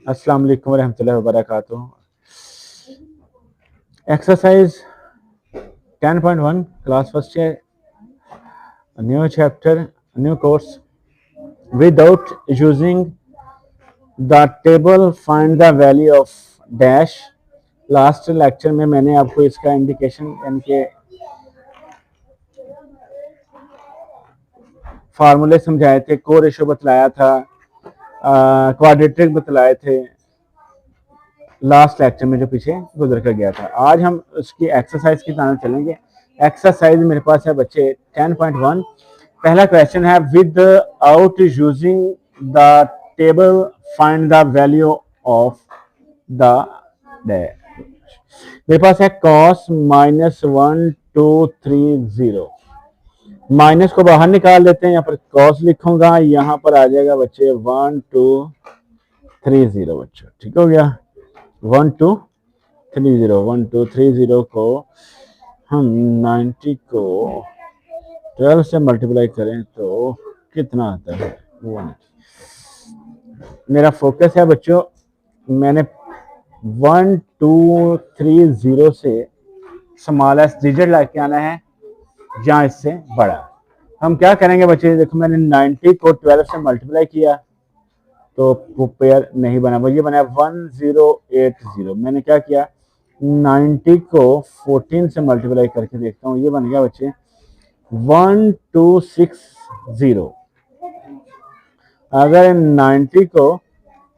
अस्सलाम वालेकुम रहमतुल्लाहि व बरकातुहू। Exercise 10.1 class first year, new chapter, new course. Without using the table find the value of dash. Last lecture में मैंने आपको इसका इंडिकेशन यानी कि फार्मूले समझाए थे, को रेशो बतलाया था, क्वाड्रेटिक बतलाए थे लास्ट लेक्चर में जो पीछे गुजर कर गया था। आज हम उसकी एक्सरसाइज की तरफ चलेंगे। एक्सरसाइज मेरे पास है बच्चे 10.1। पहला क्वेश्चन है with out using the table find the value of the dash. मेरे पास है cos -1 2 3 0। माइनस को बाहर निकाल लेते हैं, यहाँ पर cos लिखूंगा, यहाँ पर आ जाएगा बच्चे 1 2 3 0 बच्चों। ठीक हो गया, 1 2 3 0। 1 2 3 0 को हम 90 को 12 से मल्टीप्लाई करें तो कितना आता है? 1। मेरा फोकस है बच्चों, मैंने 1 2 3 0 से स्मॉल एस डिजिट लेके आना है या इससे बड़ा। हम क्या करेंगे बच्चे, देखो मैंने 90 को 12 से मल्टीप्लाई किया तो वो पेयर नहीं बना, ये बना 1080। मैंने क्या किया, 90 को 14 से मल्टीप्लाई करके देखता हूँ, ये बन गया बच्चे 1260। अगर 90 को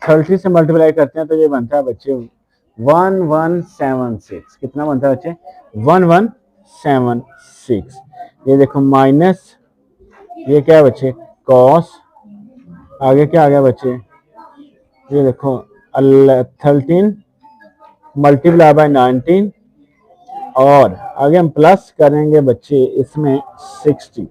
30 से मल्टीप्लाई करते हैं तो ये बनता है बच्चे 1176। कितना बनता है बच्चे? 1176। ये देखो माइनस, ये क्या है बच्चे? कॉस। आगे क्या आ गया बच्चे? ये देखो 13 मल्टीप्लाई बाय 19 और आगे हम प्लस करेंगे बच्चे इसमें 60।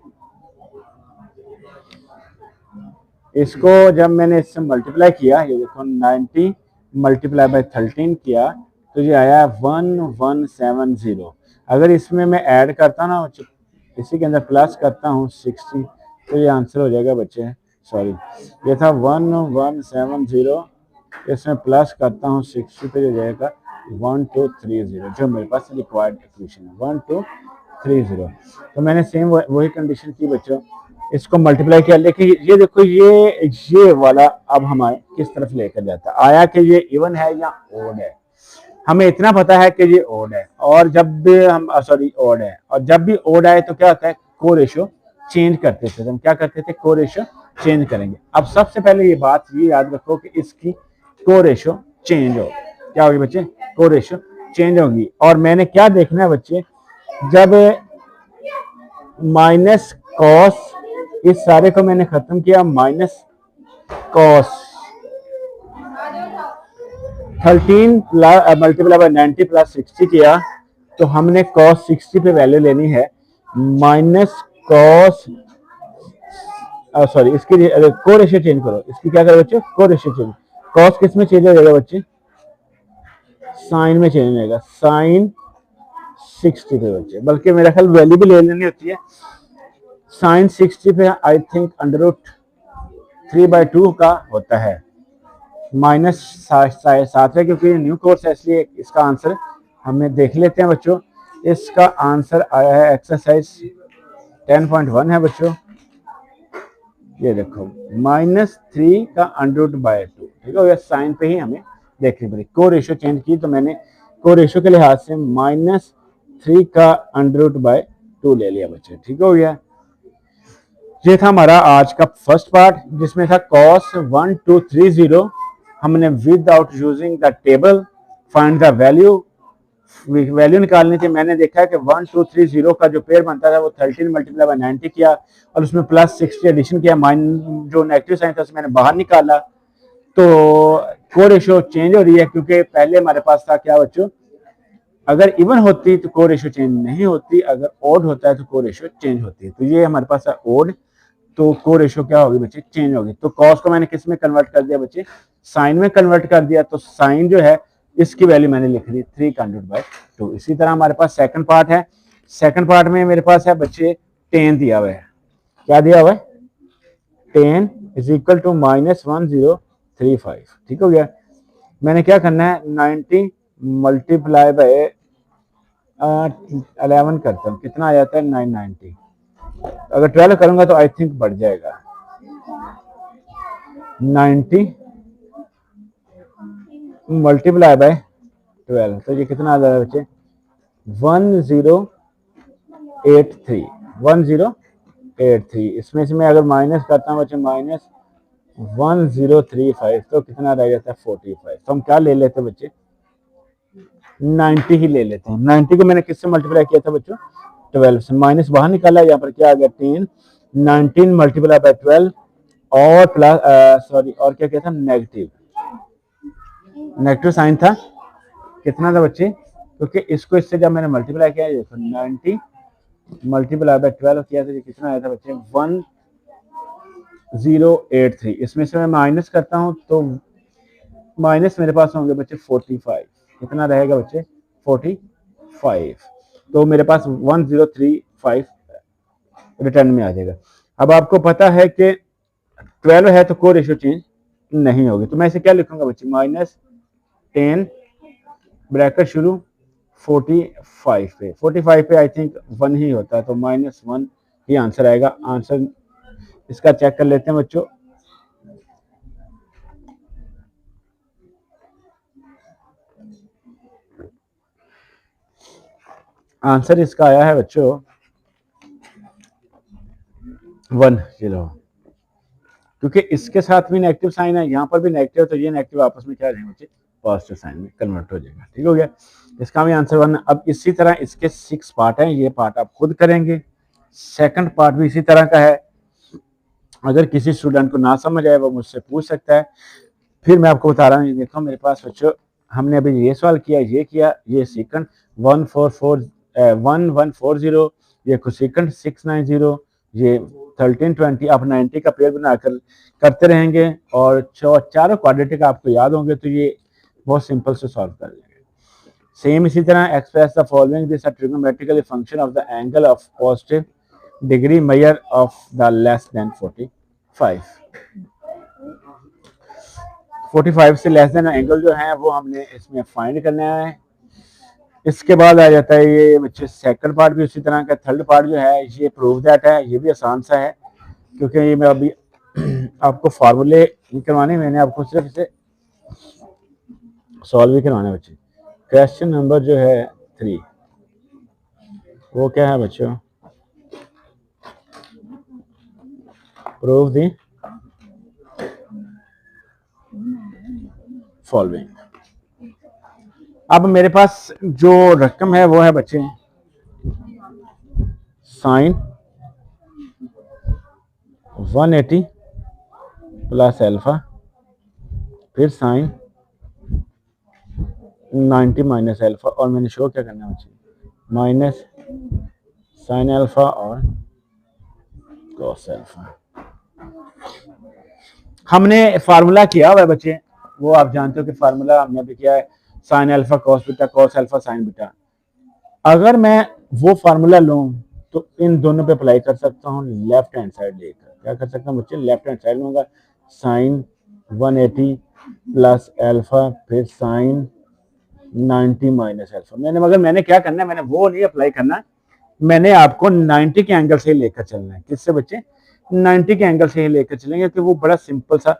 इसको जब मैंने इससे मल्टीप्लाई किया, ये देखो 90 मल्टीप्लाई बाय 13 किया तो ये आया 1170। अगर इसमें मैं ऐड करता ना, इसी के अंदर प्लस करता हूँ 60 तो ये आंसर हो जाएगा बच्चे, सॉरी ये था 1170, इसमें प्लस करता हूँ 60 तो ये जाएगा 1230, जो मेरे पास रिक्वायर्ड इक्वेशन है 1230। तो मैंने सेम वही कंडीशन की बच्चों, इसको मल्टीप्लाई किया। लेकिन ये देखो ये वाला अब हमारे किस तरफ लेकर जाता है, आया कि ये इवन है या ओड है। हमें इतना पता है कि ये ओड है, और जब भी हम सॉरी ओड है, और जब भी ओड आए तो क्या होता है, को रेशो चेंज करते थे। हम क्या करते थे, को रेशो चेंज करेंगे। अब सबसे पहले ये बात ये याद रखो कि इसकी को रेशो चेंज हो, क्या होगी बच्चे? को रेशो चेंज होगी। और मैंने क्या देखना है बच्चे, जब माइनस कॉस, इस सारे को मैंने खत्म किया, minus cos 13 multiply by 90 plus 60 किया तो हमने कॉस 60 पे वैल्यू लेनी है माइनस कॉस, सॉरी इसकी को रेशियो चेंज करो, इसकी क्या करो बच्चे? को रेशियो चेंज। कॉस किस में चेंज हो जाएगा बच्चे? साइन में चेंज हो जाएगा, साइन 60 पे बच्चे। बल्कि मेरा ख्याल वैल्यू भी ले लेनी होती है। साइन 60 पे आई थिंक √3/2 का होता है, माइनस 7 है क्योंकि न्यू कोर्स है इसलिए इसका आंसर हमें देख लेते हैं बच्चों। इसका आंसर आया है, एक्सरसाइज 10.1 है बच्चों, ये देखो -3 का √2। ठीक है, साइन पे ही हमें देखनी पड़ी। को रेशियो चेंज की तो मैंने को रेशियो के लिहाज से -3 का √2 ले लिया बच्चे। ठीक हो गया, ये था हमारा आज का फर्स्ट पार्ट, जिसमें था cos 1230। हमने without using the table find the value निकालनी थी। मैंने देखा है कि 1230 का जो पेयर बनता था वो 13 मल्टीप्लाई बाय 90 किया और उसमें प्लस 60 एडिशन किया, जो नेगेटिव साइन था उसे मैंने बाहर निकाला। तो को रेशियो चेंज हो रही है, क्योंकि पहले हमारे पास था क्या बच्चों, अगर इवन होती तो को रेशियो चेंज नहीं होती, अगर ओड होता है तो को रेशियो चेंज होती है। तो ये हमारे पास है ओड, तो को रेशियो क्या होगी बच्चे? चेंज होगी। तो कॉस को मैंने किस में कन्वर्ट कर दिया बच्चे? साइन में कन्वर्ट कर दिया। तो साइन जो है इसकी वैल्यू मैंने लिख दी 3 का √2। इसी तरह हमारे पास सेकंड पार्ट है। सेकंड पार्ट में मेरे पास है बच्चे tan दिया हुआ है। क्या दिया हुआ है? tan is equal to -1035। ठीक हो गया। मैंने क्या करना है, 90 मल्टीप्लाई बाय 11 करता हूँ, कितना आ जाता है 990। अगर 12 करूंगा तो आई थिंक बढ़ जाएगा। 90 मल्टीप्लाई बाय 12, तो ये कितना आ जाएगा बच्चे, 1083। 1083 इसमें से मैं अगर माइनस करता हूँ बच्चे -1035, तो कितना रह जाता है 45। तो हम क्या ले लेते हैं बच्चे, 90 ही ले लेते हैं। 90 को मैंने किससे मल्टीप्लाई किया था बच्चों, 12 से। माइनस बाहर निकाला, यहाँ पर क्या आ गया 10, 19 मल्टीप्लाई बाय 12 और प्लस सॉरी और क्या किया था, नेगेटिव साइन था। कितना था बच्चे, क्योंकि इसको इससे जब मैंने मल्टीप्लाई किया, देखो 90 मल्टीप्लाई बाय 12 किया था, कितना आया था बच्चे 1083। इसमें से मैं माइनस करता हूँ तो माइनस मेरे पास होंगे बच्चे 45। कितना रहेगा बच्चे 45, तो मेरे पास 1035 रिटर्न में आ जाएगा। अब आपको पता है कि 12 है तो कोई रेशियो चेंज नहीं होगी, तो मैं इसे क्या लिखूंगा बच्चे, -10 ब्रैकेट शुरू 45 पे, 45 पे आई थिंक 1 ही होता है, तो -1 ही आंसर आएगा। आंसर इसका चेक कर लेते हैं बच्चों। आंसर इसका आया है बच्चों 1, चलो, क्योंकि इसके साथ भी नेगेटिव साइन है, यहाँ पर भी नेगेटिव, तो ये नेगेटिव आपस में क्या हो जाएंगे बच्चे, पॉजिटिव साइन में कन्वर्ट हो जाएगा। ठीक हो गया, इसका भी आंसर 1। अब इसी तरह इसके 6 पार्ट हैं, ये पार्ट आप खुद करेंगे। सेकंड पार्ट भी इसी तरह का है। अगर किसी स्टूडेंट को ना समझ आए वो मुझसे पूछ सकता है। फिर मैं आपको बता रहा हूँ, देखो मेरे पास बच्चों, हमने अभी ये सवाल किया, ये किया, ये सेकंड 1140, ये कोसेकंड 690, ये 1320। आप 90 का पेयर बनाकर करते रहेंगे और चारों क्वाड्रेटिक आपको याद होंगे, तो ये बहुत सिंपल से सॉल्व कर लेंगे। सेम इसी तरह express the following, this are trigonometrically function of the angle of positive degree measure of the less than 45। 45 से लेस देन एंगल जो है वो हमने इसमें फाइंड करना है। इसके बाद आ जाता है ये बच्चे सेकंड पार्ट भी उसी तरह का। थर्ड पार्ट जो है ये प्रूव दैट है, ये भी आसान सा है, क्योंकि ये मैं अभी आपको फार्मूले करवाने, मैंने आपको सिर्फ इसे सॉल्व भी करवाना है बच्चे। क्वेश्चन नंबर जो है 3 वो क्या है बच्चों, प्रूव दी फॉलोइंग। अब मेरे पास जो रकम है वो है बच्चे साइन 180 प्लस अल्फा, फिर साइन 90 माइनस अल्फा, और मैंने शो क्या करना है बच्चे, माइनस साइन अल्फा और कॉस अल्फा। हमने फार्मूला किया हुआ है बच्चे, वो आप जानते हो कि फार्मूला हमने भी किया है, sine alpha cos beta, cos alpha sign beta. अगर मैं वो फार्मूला लूं तो इन दोनों पे अप्लाई कर सकता हूँ लेफ्ट हैंड साइड लेकर। क्या कर सकता हूँ बच्चे, लेफ्ट हैंड साइड लूंगा, साइन 180 प्लस अल्फा, फिर साइन 90 माइनस अल्फा। मैंने क्या करना है, मैंने वो नहीं अप्लाई करना, मैंने आपको 90 के एंगल से ही लेकर चलना है। किससे बच्चे, 90 के एंगल से ही लेकर चलेंगे, कि वो बड़ा सिंपल सा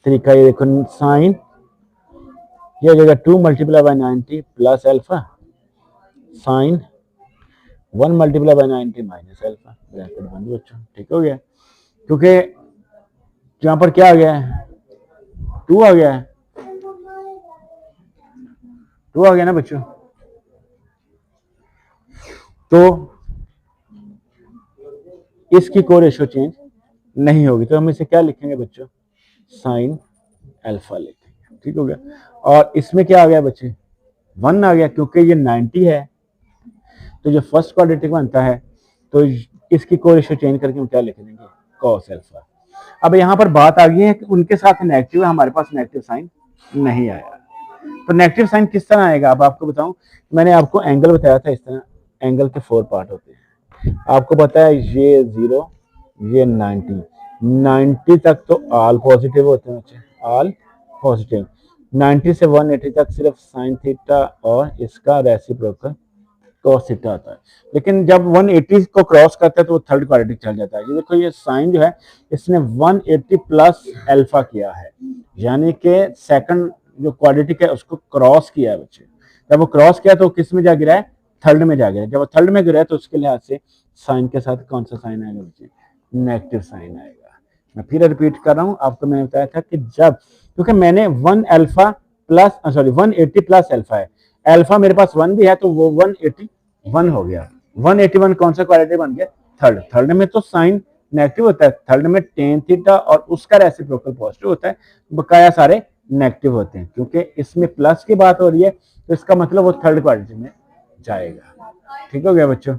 तरीका। ये देखो साइन, ये जगह 2 multiply by 90 plus alpha, sine 1 multiply by 90 minus alpha, bracket बंद बच्चों। ठीक हो गया, क्योंकि यहाँ पर क्या आ गया है, 2 आ गया है, 2 आ गया ना बच्चों। तो इसकी कोई रेशियो चेंज नहीं होगी, तो हम इसे क्या लिखेंगे बच्चों, साइन अल्फा लिखेंगे। ठीक हो गया, और इसमें क्या आ गया बच्चे, 1 आ गया, क्योंकि ये 90 है, तो जो फर्स्ट क्वाड्रेटिक बनता है, तो इसकी कोई रेशियो चेंज करके हम क्या लिख देंगे, कॉस अल्फा। अब यहाँ पर बात आ गई है कि उनके साथ नेगेटिव है, हमारे पास नेगेटिव साइन नहीं आया, तो नेगेटिव साइन किस तरह आएगा। अब आपको बताऊं, मैंने आपको एंगल बताया था, इस तरह एंगल के 4 पार्ट होते हैं। आपको पता है ये 0, ये 90, 90 तक तो ऑल पॉजिटिव होते हैं बच्चे, ऑल पॉजिटिव। 90 से 180 तक सिर्फ साइन थीटा और इसका रेसिप्रोकल कॉस थीटा आता है। लेकिन जब 180 को क्रॉस करता है तो वो थर्ड क्वाड्रेटिक चल जाता है। ये देखो ये साइन जो है इसने 180 प्लस अल्फा किया है, यानी कि सेकंड जो क्वाड्रेटिक है उसको क्रॉस किया है बच्चे। जब वो क्रॉस किया तो किस में जा गिरा है, थर्ड में जा गिरा है। जब वो थर्ड में गिरा है तो उसके लिहाज से साइन के साथ कौन सा साइन आएगा बच्चे, नेगेटिव साइन आएगा। मैं फिर रिपीट कर रहा हूँ, आपको मैंने बताया था कि जब, क्योंकि मैंने 1 अल्फा प्लस 180 प्लस अल्फा है, अल्फा मेरे पास 1 भी है तो वो 181 हो गया। 181 कौन सा क्वाड्रेटिक बन गया, थर्ड। थर्ड में तो साइन नेगेटिव होता है, थर्ड में टेन थीटा और उसका रेसिप्रोकल पॉजिटिव होता है, बकाया सारे नेगेटिव होते हैं। क्योंकि इसमें प्लस की बात हो रही है तो इसका मतलब वो थर्ड क्वाड्रेटिक में जाएगा। ठीक हो गया बच्चों।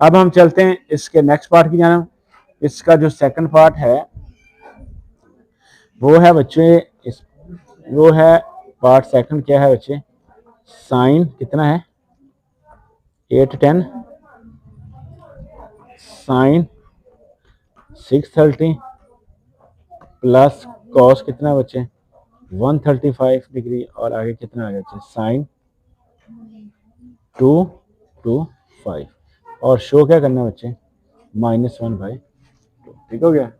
अब हम चलते हैं इसके नेक्स्ट पार्ट की जानब। इसका जो सेकंड पार्ट है वो है बच्चे वो है पार्ट सेकंड, क्या है बच्चे, साइन कितना है 8 10 साइन 630 प्लस कॉस कितना बच्चे 135 डिग्री और आगे कितना आ गया बच्चे साइन 225 और शो क्या करना बच्चे -1/2। ठीक हो गया।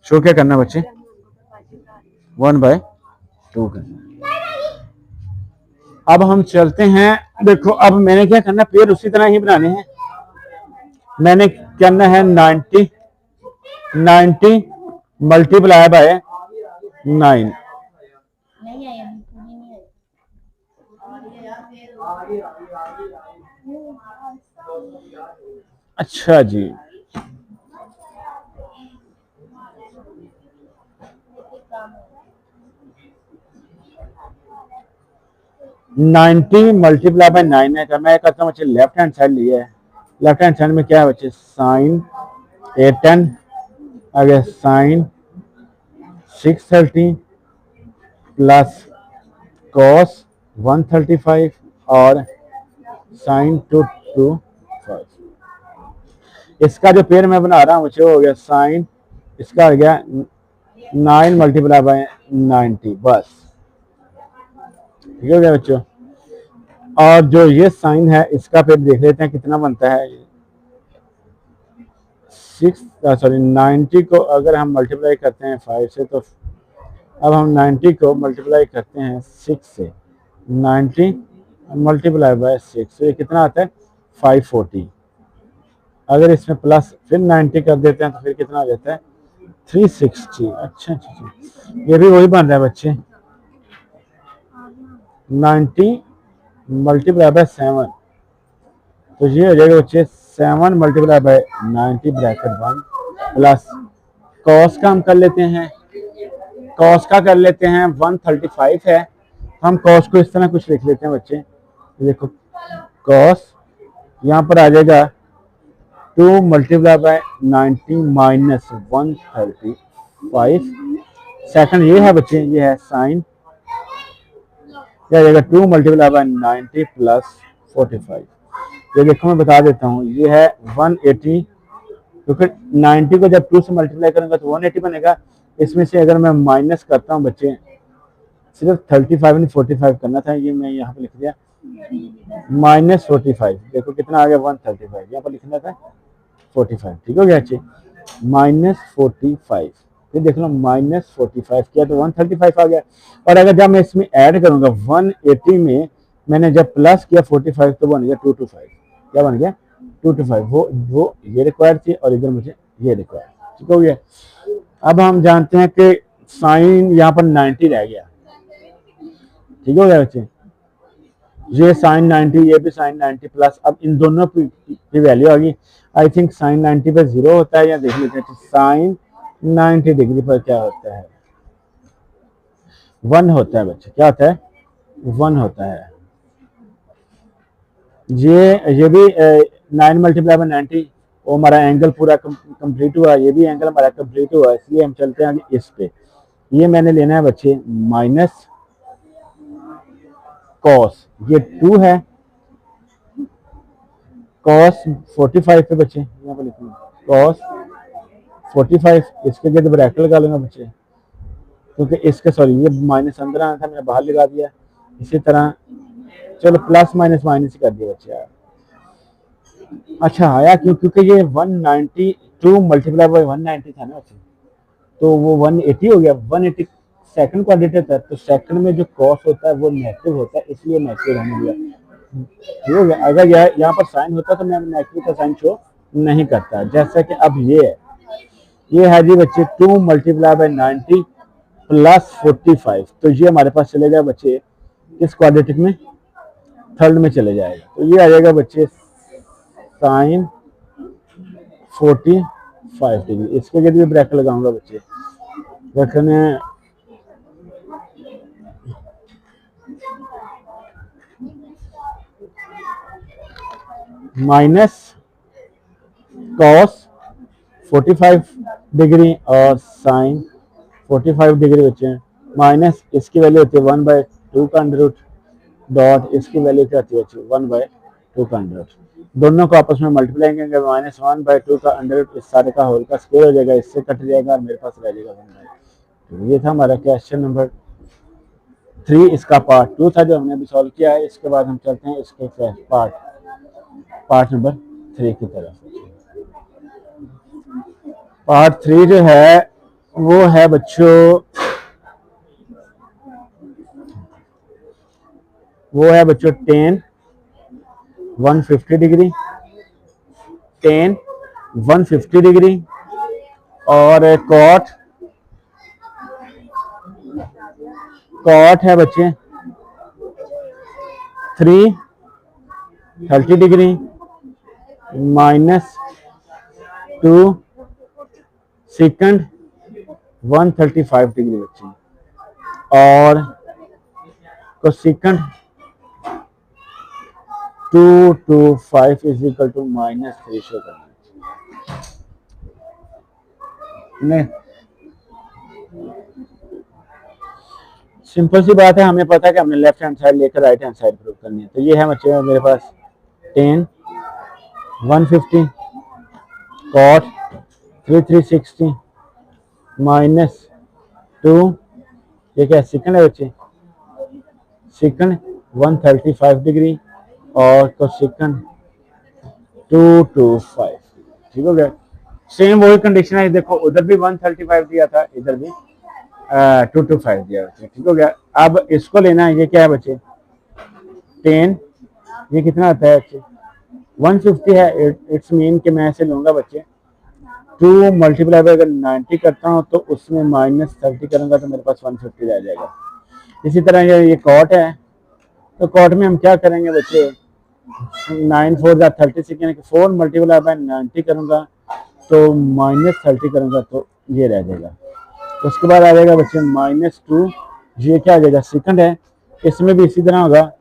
शो क्या करना बच्चे 1/2 करना। अब हम चलते हैं, देखो अब मैंने क्या करना, पेड़ उसी तरह ही बनाने हैं। मैंने करना है 90 मल्टीप्लाई बाय 9। अच्छा जी, नाइनटी मल्टीप्लाई बाय 9 है। मैं करता हूँ बच्चे लेफ्ट हैंड साइड लिया है, लेफ्ट हैंड साइड में क्या है बच्चे साइन 810 आगे साइन 630 प्लस कॉस 135 और साइन 225। इसका जो पेड़ मैं बना रहा हूँ वो हो गया साइन, इसका हो गया 9 मल्टीप्लाई बाय 90 बस। ठीक हो गया बच्चों। और जो ये साइन है इसका पेड़ देख लेते हैं कितना बनता है। 90 को अगर हम मल्टीप्लाई करते हैं 5 से तो अब हम 90 को मल्टीप्लाई करते हैं 6 से, 90 मल्टीप्लाई बाय 6 तो ये कितना आता है 540। अगर इसमें प्लस फिर 90 कर देते हैं तो फिर कितना आ जाता है 360। अच्छा अच्छा, ये भी वही बन रहा है बच्चे 90 मल्टीप्लाई बाय 7 तो ये हो जाएगा बच्चे 7 multiply by 90 bracket 1 plus cos का हम कर लेते हैं, कॉस का कर लेते हैं 135 है, हम कॉस को इस तरह कुछ लिख लेते हैं बच्चे। देखो कॉस यहाँ पर आ जाएगा 2 मल्टीप्लाई बाय 90 माइनस 135। सेकंड ये है बच्चे, ये है साइन, यह आ जाएगा 2 मल्टीप्लाई बाय 90 प्लस 45। ये देखो मैं बता देता हूँ, ये है 180 क्योंकि 90 को जब 2 से मल्टीप्लाई करूंगा तो 180 बनेगा। इसमें से अगर मैं माइनस करता हूँ बच्चे, सिर्फ 35 नहीं 45 करना था, ये मैं यहाँ पे लिख दिया -45। देखो कितना आ गया 135, यहाँ पर लिखना था 45। ठीक हो गया अच्छे -45, फिर देख लो -45 किया तो 135 आ गया। और अगर जब मैं इसमें ऐड करूंगा 180 में मैंने जब प्लस किया 45 तो बन गया 225। क्या बन गया 225, वो ये रिक्वायर्ड थी और इधर मुझे ये रिक्वायर्ड। ठीक हो गया। अब हम जानते हैं कि साइन यहाँ पर 90 रह गया। ठीक हो गया बच्चे, ये साइन 90 ये भी साइन 90 प्लस, अब इन दोनों की वैल्यू आ गई। आई थिंक साइन 90 पे 0 होता है या देख लेते हैं साइन 90 डिग्री पर क्या होता है 1 होता है बच्चे, क्या होता है 1 होता है। ये भी 9 मल्टीप्लाई बाय 90 वो हमारा एंगल पूरा कंप्लीट हुआ, ये भी एंगल हमारा कंप्लीट हुआ, इसलिए हम चलते हैं आगे इस पे। ये मैंने लेना है बच्चे माइनस कॉस, ये 2 है कॉस 45 पे बच्चे, यहाँ पर लिखना कॉस 45, इसके जगह ब्रैकेट लगा लूंगा बच्चे, क्योंकि इसके सॉरी ये माइनस अंदर आना था, मैंने बाहर लगा दिया। इसी तरह चलो प्लस माइनस माइनस ही कर दिया बच्चे यार। अच्छा आया क्यों, क्योंकि ये 192 मल्टीप्लाई बाई 190 था ना बच्चे, तो वो 180 हो गया। 180 सेकंड क्वाड्रेटर था, तो सेकंड में जो कॉस होता है वो नेगेटिव होता है, इसलिए नेगेटिव रहने दिया। ठीक हो गया। अगर यहाँ पर साइन होता तो मैं नेगेटिव का साइन शो नहीं करता, जैसा कि अब ये है जी बच्चे 2 मल्टीप्लाई बाई 90 प्लस 45, तो ये हमारे पास चले गए बच्चे किस क्वाड्रेटिक में, थर्ड में चले जाएगा। तो ये आ जाएगा बच्चे साइन 45 डिग्री। इसके लिए भी ब्रैकेट लगाऊंगा बच्चे, रखने माइनस कॉस 45 डिग्री और साइन 45 डिग्री बच्चे, माइनस इसकी वैल्यू होती है 1/2 का अंडर रूट, डॉट इसकी वैल्यू क्या होती है बच्चे 1/2 का अंडर रूट। दोनों को आपस में मल्टीप्लाई करेंगे, माइनस 1/2 का अंडर रूट, इस सारे का होल का स्क्वायर हो जाएगा, इससे कट जाएगा और मेरे पास रह जाएगा 1/2। ये था हमारा क्वेश्चन नंबर 3। इसका पार्ट 2 था जो हमने अभी सॉल्व किया है। इसके बाद हम चलते हैं इसके पार्ट नंबर 3 की तरफ। पार्ट 3 जो है वो है बच्चों, tan 150 डिग्री, tan 150 डिग्री और कॉट है बच्चे 330 डिग्री माइनस 2 सेकंड 135 डिग्री बच्चे, और cosecant 225 is equal to -3 show करना है। सिंपल सी बात है, हमें पता है कि हमने लेफ्ट हैंड साइड लेकर राइट हैंड साइड प्रूव करनी है। तो ये है बच्चे मेरे पास tan 150 cot 360 माइनस 2, ये क्या सेकंड है बच्चे, सेकंड 135 डिग्री और कोसेकंड 225। ठीक हो गया। सेम वही कंडीशन है, देखो उधर भी 135 दिया था, इधर भी 225 दिया बच्चे। ठीक हो गया। अब इसको लेना है, ये क्या है बच्चे tan, ये कितना आता है बच्चे 150 है। इट्स मीन कि मैं ऐसे लूंगा बच्चे 2 मल्टीप्लाई बाय अगर 90 करता हूँ तो उसमें -30 करूंगा तो मेरे पास 150 रह जाएगा। इसी तरह ये कॉट है, तो कॉट में हम क्या करेंगे बच्चे 9 4 36 यानी कि 4 मल्टीप्लाई बाय 90 करूंगा तो -30 करूंगा तो ये रह जाएगा। उसके बाद आ जाएगा बच्चे -2, ये क्या आ जाएगा सेकंड है, इसमें भी इसी तरह होगा,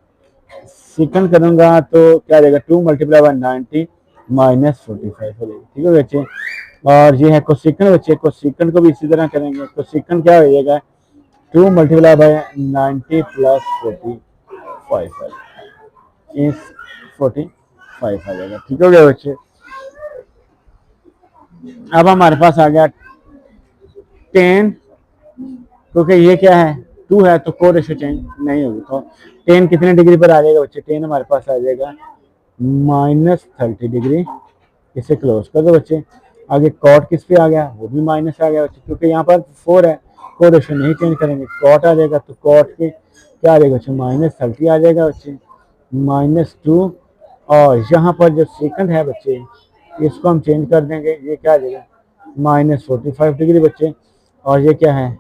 सेकंड करूंगा तो क्या आ जाएगा 2 मल्टीप्लाई बाय 90 -45 हो जाएगा। ठीक है बच्चे। और ये है कोसेकंड बच्चे, कोसेकंड को भी इसी तरह करेंगे। कोसेकंड क्या हो जाएगा 2 मल्टीप्लाई बाय 90 प्लस 45 इस 45 आ जाएगा। ठीक हो गया बच्चे। अब हमारे पास आ गया tan, क्योंकि ये क्या है 2 है तो कोड रेशियो चेंज नहीं होगी, तो tan कितने डिग्री पर आ जाएगा बच्चे, tan हमारे पास आ जाएगा -30 डिग्री। इसे क्लोज कर दो बच्चे। आगे कॉट किस पे आ गया, वो भी माइनस आ गया बच्चे, क्योंकि यहाँ पर 4 है, कोड रेशियो नहीं चेंज करेंगे, कॉट आ जाएगा तो कॉट के क्या आ जाएगा बच्चे -30 आ जाएगा बच्चे, -2 और यहाँ पर जो सेकंड है बच्चे इसको हम चेंज कर देंगे, ये क्या आ जाएगा -45 डिग्री बच्चे, और ये क्या है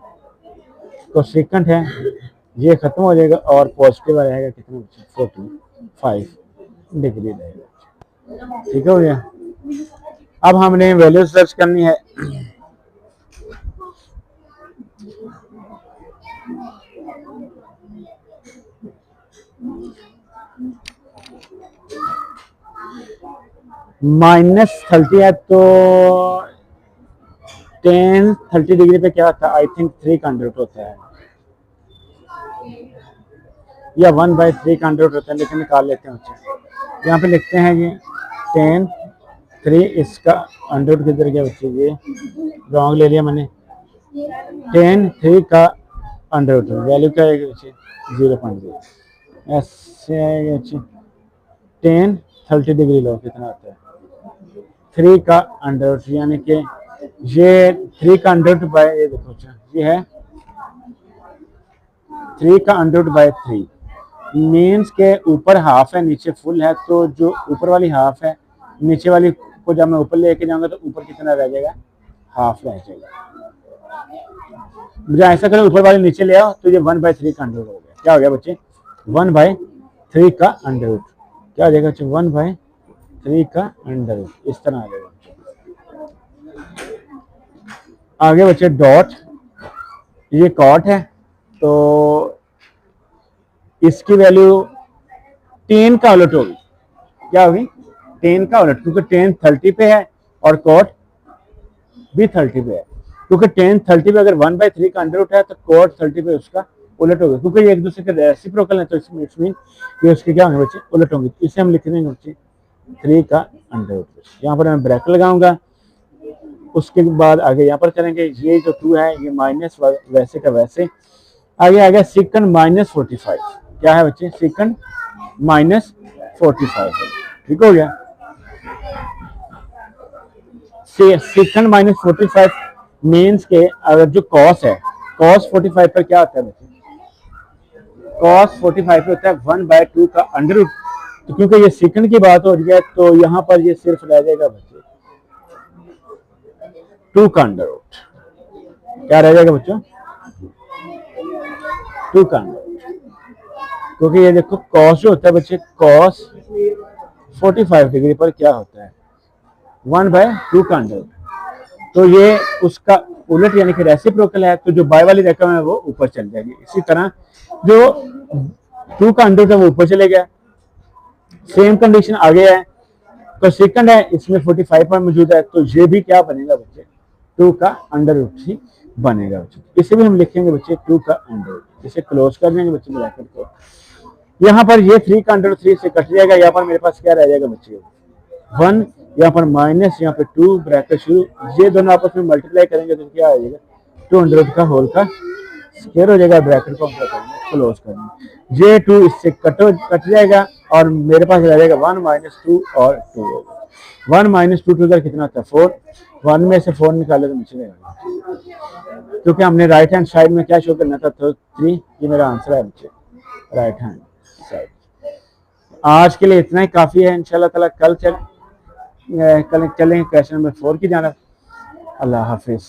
तो सेकंड है, ये खत्म हो जाएगा और पॉजिटिव आ जाएगा कितना बच्चे 45 डिग्री रहेगा। ठीक हो गया। अब हमने वैल्यू सर्च करनी है। -30 है तो tan 30 डिग्री पे क्या था, आई थिंक 3 का अंडर रूट होता है या 1/3 का अंडर रूट होता है, लेकिन निकाल लेते हैं बच्चे। यहाँ पे लिखते हैं ये tan 3 इसका अंडर रूट किधर गया बच्चे, ये रॉन्ग ले लिया मैंने। 10 3 का अंडर रूट वैल्यू क्या आएगी बच्चे 0.0। ऐसे आएगा बच्चे 10 30 डिग्री लो कितना आता है 3 का अंडर रूट, यानी कि ये 3 का अंडर रूट बाय ये देखो अच्छा ये है 3 का अंडर रूट बाय 3 मीन्स के ऊपर हाफ है नीचे फुल है, तो जो ऊपर वाली हाफ है नीचे वाली को जब मैं ऊपर लेके जाऊंगा तो ऊपर कितना रह जाएगा हाफ रह जाएगा। मुझे ऐसा करो ऊपर वाले नीचे ले आओ तो ये 1/3 का अंडर रूट हो गया। क्या हो गया बच्चे 1/3 का अंडर रूट, क्या हो जाएगा बच्चे 1/3 का अंडर रूट, इस तरह आ जाएगा। आगे बच्चे डॉट, ये कॉट है तो इसकी वैल्यू 10 का उलट होगी, क्या होगी 10 का उलट, क्योंकि 10 30 पे है और कॉट भी 30 पे है, क्योंकि 10 30 पे अगर 1/3 का अंडर रूट है तो कॉट 30 पे उसका उलट होगा, क्योंकि ये एक दूसरे के रेसिप्रोकल है तो इसमें इट्स मीन ये उसके क्या होंगे बच्चे उलट होंगे। इसे हम लिख देंगे बच्चे 3 का अंडर रूट। यहाँ पर मैं ब्रैकेट लगाऊंगा, उसके बाद आगे यहाँ पर करेंगे ये जो 2 है ये माइनस वैसे का वैसे आगे आ गया सेकंड -45, क्या है बच्चे सेकंड -45 है, ठीक हो गया। सेकंड -45 मीन्स के अगर जो कॉस है कॉस 45 पर क्या होता है बच्चे कॉस 45 पे होता है 1/2 का अंडर रूट, तो क्योंकि ये सेकंड की बात हो रही है तो यहाँ पर ये सिर्फ रह जाएगा बच्चे 2 का अंडर रूट, क्या रह जाएगा बच्चों 2 का अंडर रूट, क्योंकि ये देखो कॉस जो होता है बच्चे कॉस 45 डिग्री पर क्या होता है 1/2 का अंडर रूट, तो ये उसका उलट यानी कि रेसिप्रोकल है, तो जो बाय वाली रकम है वो ऊपर चल जाएगी। इसी तरह जो 2 का अंडर रूट है वो ऊपर चले गया, सेम कंडीशन आ गया है तो सेकंड है इसमें 45 पर मौजूद है तो ये भी क्या बनेगा बच्चे 2 का अंडर रूट ही बनेगा बच्चे। इसे भी हम लिखेंगे बच्चे 2 का अंडर रूट, इसे क्लोज कर देंगे बच्चे ब्रैकेट को। यहाँ पर ये 3 का अंडर रूट 3 से कट जाएगा, यहाँ पर मेरे पास क्या रह जाएगा बच्चे 1, यहाँ पर माइनस यहाँ पे 2 ब्रैकेट शुरू, ये दोनों आपस में मल्टीप्लाई करेंगे तो क्या आ जाएगा 2 अंडर रूट का होल का स्क्वायर हो जाएगा, ब्रैकेट को हम क्या करेंगे क्लोज करेंगे। ये 2 इससे कट जाएगा और मेरे पास रह जाएगा 1 - 2 और 2 होगा 1 - 2 2 कितना होता है 4, 1 में से 4 निकाले तो नीचे रहेगा, क्योंकि हमने राइट हैंड साइड में क्या शो करना था तो 3, ये मेरा आंसर है बच्चे राइट हैंड साइड। आज के लिए इतना ही काफी है, इंशाल्लाह ताला कल चलेंगे क्वेश्चन नंबर 4 की जाना। अल्लाह हाफिज।